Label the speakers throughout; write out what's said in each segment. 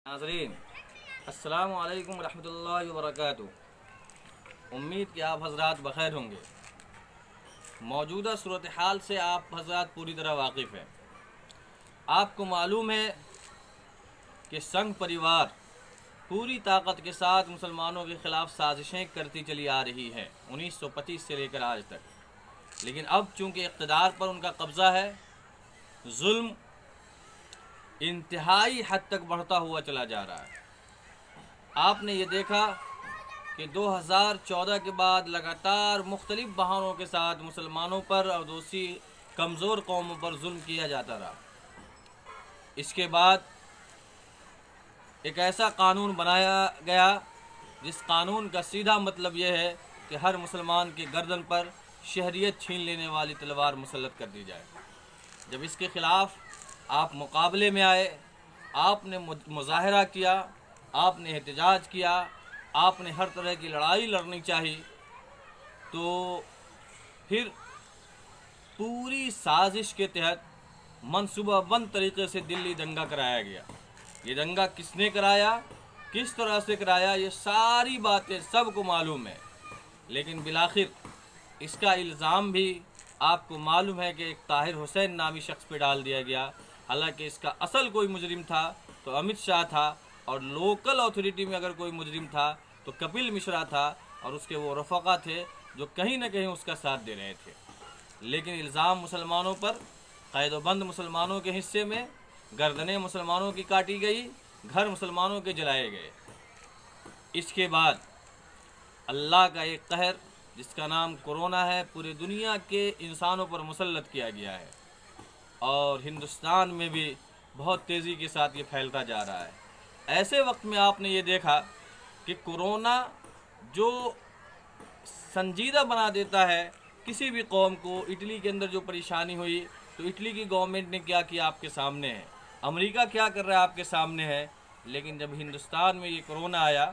Speaker 1: नाज़रीन, अस्सलामु अलैकुम रहमतुल्लाहि व बरकातुहू। उम्मीद कि आप हज़रात बख़ैर होंगे। मौजूदा सूरत हाल से आप हज़रात पूरी तरह वाकिफ़ हैं। आपको मालूम है कि संघ परिवार पूरी ताकत के साथ मुसलमानों के ख़िलाफ़ साजिशें करती चली आ रही है 1925 से लेकर आज तक। लेकिन अब चूँकि इक़्तिदार पर उनका कब्ज़ा है, जुल्म इंतहाई हद तक बढ़ता हुआ चला जा रहा है। आपने ये देखा कि 2014 के बाद लगातार मुख्तलिफ बहानों के साथ मुसलमानों पर और दूसरी कमज़ोर कौमों पर जुल्म किया जाता रहा। इसके बाद एक ऐसा कानून बनाया गया जिस कानून का सीधा मतलब यह है कि हर मुसलमान के गर्दन पर शहरियत छीन लेने वाली तलवार मुसल्लत कर दी जाए। जब इसके ख़िलाफ़ आप मुकाबले में आए, आपने मुज़ाहरा किया, आपने एहतजाज किया, आपने हर तरह की लड़ाई लड़नी चाहिए, तो फिर पूरी साजिश के तहत मनसूबाबंद तरीक़े से दिल्ली दंगा कराया गया। ये दंगा किसने कराया, किस तरह से कराया, ये सारी बातें सबको मालूम है। लेकिन बिलाखिर इसका इल्ज़ाम भी आपको मालूम है कि एक ताहिर हुसैन नामी शख्स पे डाल दिया गया। हालांकि इसका असल कोई मुजरिम था तो अमित शाह था, और लोकल अथॉरिटी में अगर कोई मुजरिम था तो कपिल मिश्रा था, और उसके वो रफ़क़ा थे जो कहीं ना कहीं उसका साथ दे रहे थे। लेकिन इल्ज़ाम मुसलमानों पर, क़ैदोबंद मुसलमानों के हिस्से में गर्दनें मुसलमानों की काटी गई, घर मुसलमानों के जलाए गए। इसके बाद अल्लाह का एक कहर जिसका नाम कोरोना है पूरी दुनिया के इंसानों पर मुसल्लत किया गया है, और हिंदुस्तान में भी बहुत तेज़ी के साथ ये फैलता जा रहा है। ऐसे वक्त में आपने ये देखा कि कोरोना जो संजीदा बना देता है किसी भी कौम को, इटली के अंदर जो परेशानी हुई तो इटली की गवर्नमेंट ने क्या किया आपके सामने है, अमेरिका क्या कर रहा है आपके सामने है। लेकिन जब हिंदुस्तान में ये कोरोना आया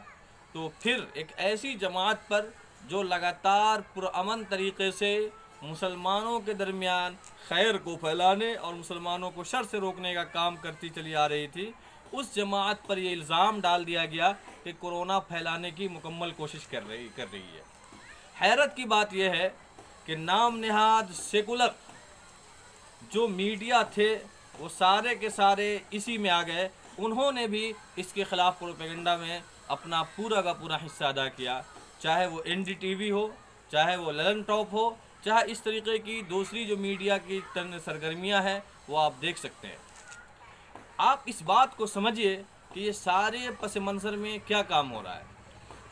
Speaker 1: तो फिर एक ऐसी जमात पर जो लगातार पुरअमन तरीक़े से मुसलमानों के दरमियान खैर को फैलाने और मुसलमानों को शर से रोकने का काम करती चली आ रही थी, उस जमात पर यह इल्ज़ाम डाल दिया गया कि कोरोना फैलाने की मुकम्मल कोशिश कर रही है। हैरत की बात यह है कि नाम नहाद सेकुलर जो मीडिया थे वो सारे के सारे इसी में आ गए। उन्होंने भी इसके ख़िलाफ़ प्रोपेगेंडा में अपना पूरा का पूरा हिस्सा अदा किया, चाहे वो NDTV हो, चाहे वो ललन टॉप हो, चाहे इस तरीक़े की दूसरी जो मीडिया की सरगर्मियाँ हैं वो आप देख सकते हैं। आप इस बात को समझिए कि ये सारे पस मंज़र में क्या काम हो रहा है।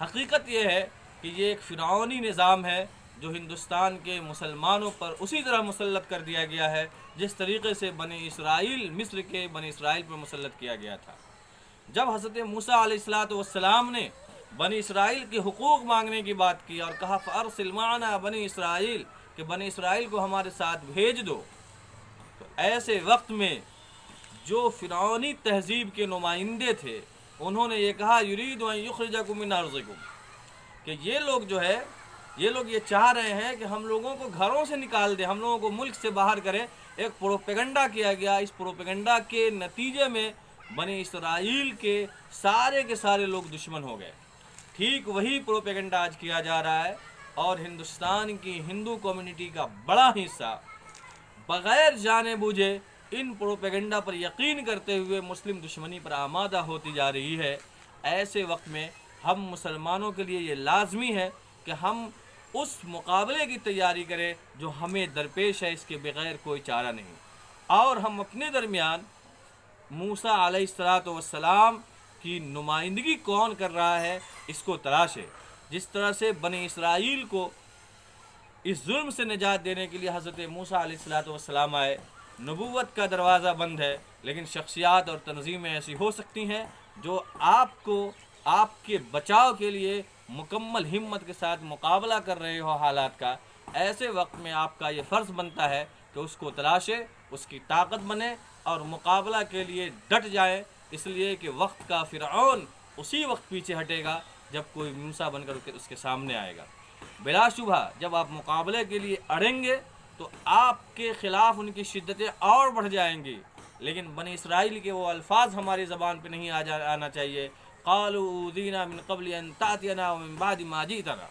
Speaker 1: हकीकत ये है कि ये एक फ़िरौनी निज़ाम है जो हिंदुस्तान के मुसलमानों पर उसी तरह मुसल्लत कर दिया गया है जिस तरीक़े से बनी इसराइल, मिस्र के बनी इसराइल पर मुसल्लत किया गया था। जब हज़रत मूसा अलैहिस्सलाम ने बनी इसराइल के हुकूक़ मांगने की बात की और कहा फ़अरसिल माना बनी इसराइल, कि बनी इसराइल को हमारे साथ भेज दो, तो ऐसे वक्त में जो फ़िरौनी तहज़ीब के नुमाइंदे थे उन्होंने ये कहा युरीदु अन युख़रिजकुम मिन अर्ज़िकुम, कि ये लोग जो है ये लोग ये चाह रहे हैं कि हम लोगों को घरों से निकाल दें, हम लोगों को मुल्क से बाहर करें। एक प्रोपेगेंडा किया गया। इस प्रोपेगेंडा के नतीजे में बनी इसराइल के सारे लोग दुश्मन हो गए। ठीक वही प्रोपेगेंडा आज किया जा रहा है, और हिंदुस्तान की हिंदू कम्युनिटी का बड़ा हिस्सा बग़ैर जाने बूझे इन प्रोपेगेंडा पर यकीन करते हुए मुस्लिम दुश्मनी पर आमादा होती जा रही है। ऐसे वक्त में हम मुसलमानों के लिए ये लाजमी है कि हम उस मुकाबले की तैयारी करें जो हमें दरपेश है, इसके बग़ैर कोई चारा नहीं। और हम अपने दरमियान मूसा अलैहिस्सलाम की नुमाइंदगी कौन कर रहा है इसको तलाशे। जिस तरह से बनी इसराइल को इस जुल्म से निजात देने के लिए हज़रत मूसा अलैहिस्सलाम आए। नबूवत का दरवाज़ा बंद है, लेकिन शख्सियात और तंजीमें ऐसी हो सकती हैं जो आपको आपके बचाव के लिए मुकम्मल हिम्मत के साथ मुकाबला कर रहे हो हालात का। ऐसे वक्त में आपका ये फ़र्ज़ बनता है कि उसको तलाशे, उसकी ताकत बने और मुकाबला के लिए डट जाए, इसलिए कि वक्त का फ़िरऔन उसी वक्त पीछे हटेगा जब कोई मूसा बनकर उसके सामने आएगा। बिलाशुबहा जब आप मुकाबले के लिए अड़ेंगे तो आपके ख़िलाफ़ उनकी शिद्दतें और बढ़ जाएंगी, لیکن بنی اسرائیل کے وہ الفاظ ہماری زبان پہ نہیں آنا چاہیے. قالوا اوذینا من قبل ان تأتینا ومن بعد ما جئتنا،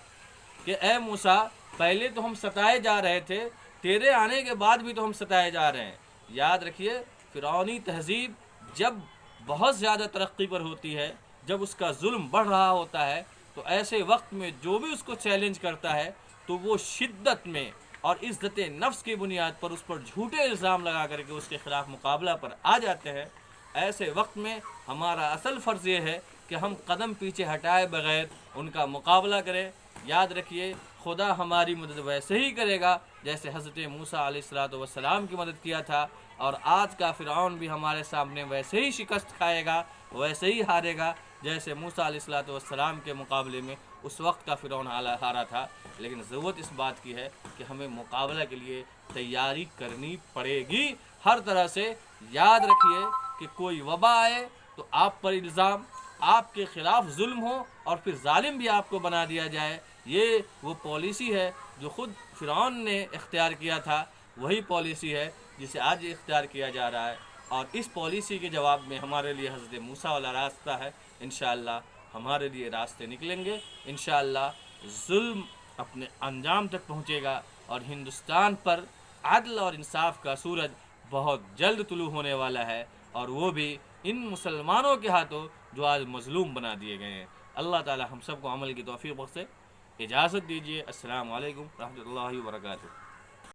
Speaker 1: کہ اے موسیٰ پہلے تو ہم ستائے جا رہے تھے، تیرے آنے کے بعد بھی تو ہم ستائے جا رہے ہیں. یاد رکھیے فرعونی تہذیب جب بہت زیادہ ترقی پر ہوتی ہے، جب اس کا ظلم بڑھ رہا ہوتا ہے، تو ایسے وقت میں جو بھی اس کو چیلنج کرتا ہے تو وہ شدت میں اور عزت نفس کی بنیاد پر اس پر جھوٹے الزام لگا کر کے اس کے خلاف مقابلہ پر آ جاتے ہیں. ایسے وقت میں ہمارا اصل فرض یہ ہے کہ ہم قدم پیچھے ہٹائے بغیر ان کا مقابلہ کریں. یاد رکھیے خدا ہماری مدد ویسے ہی کرے گا جیسے حضرت موسیٰ علیہ السلام کی مدد کیا تھا، اور آج کا فرعون بھی ہمارے سامنے ویسے ہی شکست کھائے گا، ویسے ہی ہارے گا جیسے موسیٰ علیہ السلام کے مقابلے میں اس وقت کا فرعون ہارا تھا. لیکن ضرورت اس بات کی ہے کہ ہمیں مقابلہ کے لیے تیاری کرنی پڑے گی ہر طرح سے. یاد رکھیے کہ کوئی وبا آئے تو آپ پر الزام، آپ کے خلاف ظلم ہو اور پھر ظالم بھی آپ کو بنا دیا جائے، یہ وہ پالیسی ہے جو خود فرعون نے اختیار کیا تھا، وہی پالیسی ہے جسے آج اختیار کیا جا رہا ہے. اور اس پالیسی کے جواب میں ہمارے لیے حضرت موسیٰ والا راستہ ہے. انشاءاللہ ہمارے لیے راستے نکلیں گے، انشاءاللہ ظلم اپنے انجام تک پہنچے گا اور ہندوستان پر عدل اور انصاف کا سورج بہت جلد طلوع ہونے والا ہے، اور وہ بھی ان مسلمانوں کے ہاتھوں جو آج مظلوم بنا دیے گئے ہیں. اللہ تعالی ہم سب کو عمل کی توفیق بخشے. اجازت دیجیے. السلام علیکم رحمۃ اللہ وبرکاتہ.